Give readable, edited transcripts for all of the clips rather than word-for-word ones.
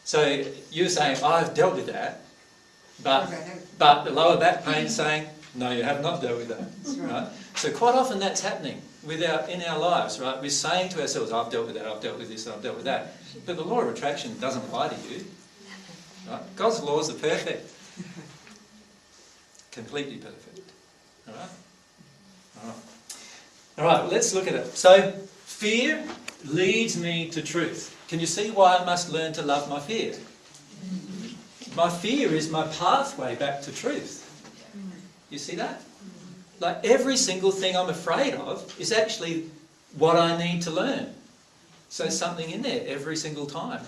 So you're saying, I've dealt with that, but the lower back pain is saying, no, you have not dealt with that. Right? So quite often that's happening in our lives, right? We're saying to ourselves, I've dealt with that, I've dealt with this, I've dealt with that. But the law of attraction doesn't apply to you. Right? God's laws are perfect. Completely perfect. All right? All right. All right, let's look at it. So, fear leads me to truth. Can you see why I must learn to love my fear? My fear is my pathway back to truth. You see that? Like every single thing I'm afraid of is actually what I need to learn. So something in there every single time.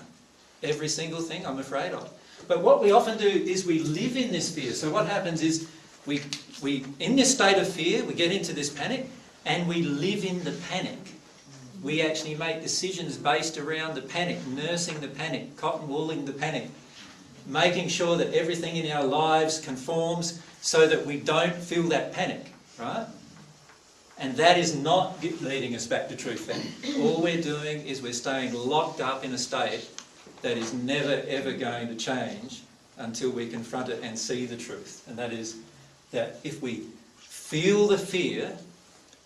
Every single thing I'm afraid of. But what we often do is we live in this fear. So what happens is we in this state of fear, we get into this panic and we live in the panic. We actually make decisions based around the panic, nursing the panic, cotton wooling the panic, making sure that everything in our lives conforms so that we don't feel that panic, right? And that is not leading us back to truth then. All we're doing is we're staying locked up in a state that is never ever going to change until we confront it and see the truth. And that is that if we feel the fear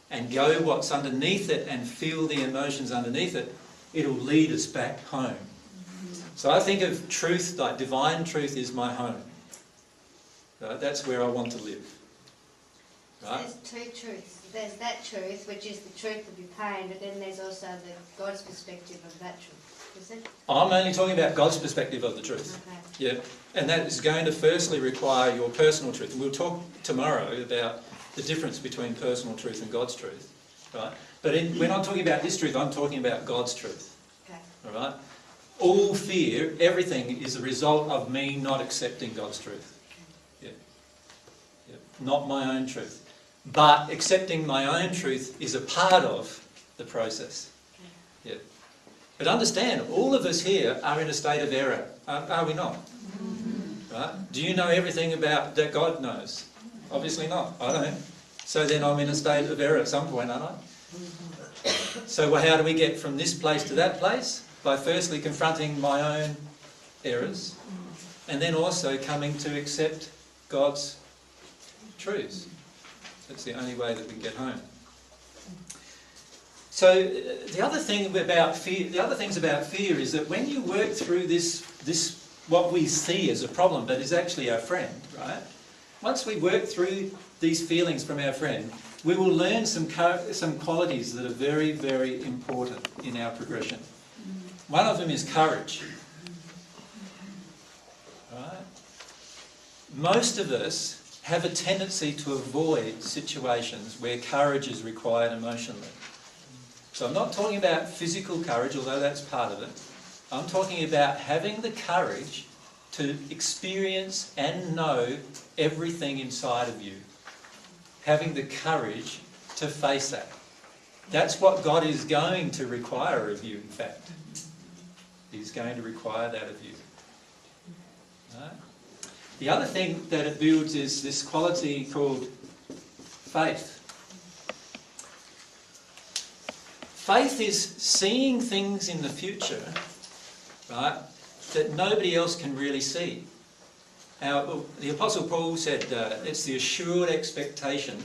and go what's underneath it and feel the emotions underneath it, it'll lead us back home. So I think of truth, like divine truth is my home. Right? That's where I want to live. Right? There's two truths. There's that truth, which is the truth of your pain, but then there's also the God's perspective of that truth. Is it? I'm only talking about God's perspective of the truth. Okay. Yeah, and that is going to firstly require your personal truth. And we'll talk tomorrow about the difference between personal truth and God's truth. Right? But when I'm talking about this truth, I'm talking about God's truth. Okay. All right? All fear, everything is a result of me not accepting God's truth. Yeah. Yeah. Not my own truth. But accepting my own truth is a part of the process. Yeah. But understand, all of us here are in a state of error, are we not? Right? Do you know everything about that God knows? Obviously not. I don't. So then I'm in a state of error at some point, aren't I? So how do we get from this place to that place? By firstly confronting my own errors, and then also coming to accept God's truths. That's the only way that we can get home. So the other things about fear is that when you work through this what we see as a problem, but is actually our friend, right? Once we work through these feelings from our friend, we will learn some qualities that are very, very important in our progression. One of them is courage. Right? Most of us have a tendency to avoid situations where courage is required emotionally. So I'm not talking about physical courage, although that's part of it. I'm talking about having the courage to experience and know everything inside of you. Having the courage to face that. That's what God is going to require of you, in fact. He's going to require that of you. Right? The other thing that it builds is this quality called faith. Faith is seeing things in the future, right, that nobody else can really see. Now, the Apostle Paul said it's the assured expectation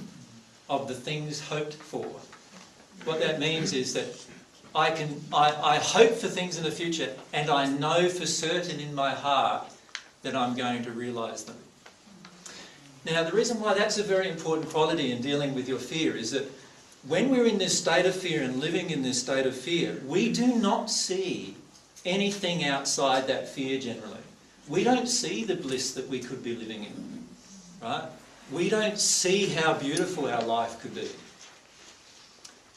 of the things hoped for. What that means is that I hope for things in the future, and I know for certain in my heart that I'm going to realise them. Now, the reason why that's a very important quality in dealing with your fear is that when we're in this state of fear and living in this state of fear, we do not see anything outside that fear generally. We don't see the bliss that we could be living in, right? We don't see how beautiful our life could be.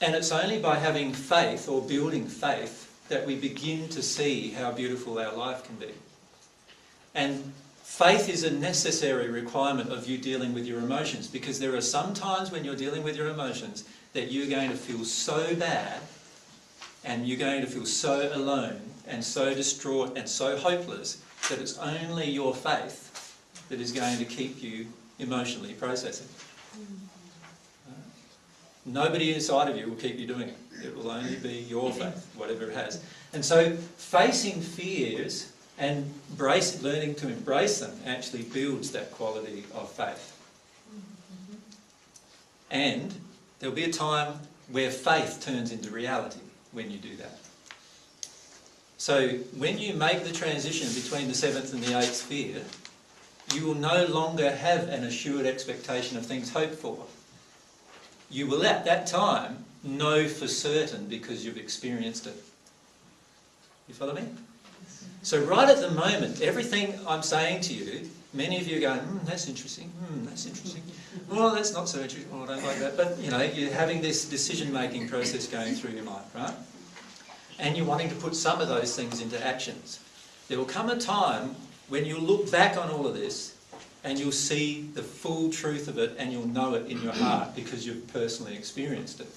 And it's only by having faith or building faith that we begin to see how beautiful our life can be. And faith is a necessary requirement of you dealing with your emotions, because there are some times when you're dealing with your emotions that you're going to feel so bad and you're going to feel so alone and so distraught and so hopeless that it's only your faith that is going to keep you emotionally processing. Nobody inside of you will keep you doing it. It will only be your faith, whatever it has. And so facing fears And learning to embrace them actually builds that quality of faith. And there'll be a time where faith turns into reality when you do that. So when you make the transition between the 7th and the 8th sphere, you will no longer have an assured expectation of things hoped for. You will at that time know for certain because you've experienced it. You follow me? So right at the moment, everything I'm saying to you, many of you are going, that's interesting, that's interesting. Well, that's not so interesting, oh, I don't like that. But, you know, you're having this decision-making process going through your mind, right? And you're wanting to put some of those things into actions. There will come a time when you'll look back on all of this and you'll see the full truth of it and you'll know it in your heart because you've personally experienced it.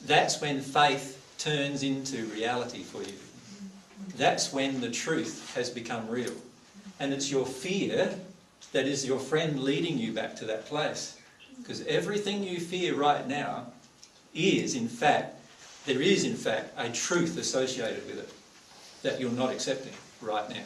That's when faith turns into reality for you. That's when the truth has become real. And it's your fear that is your friend leading you back to that place. Because everything you fear right now is, in fact, there is, in fact, a truth associated with it that you're not accepting right now.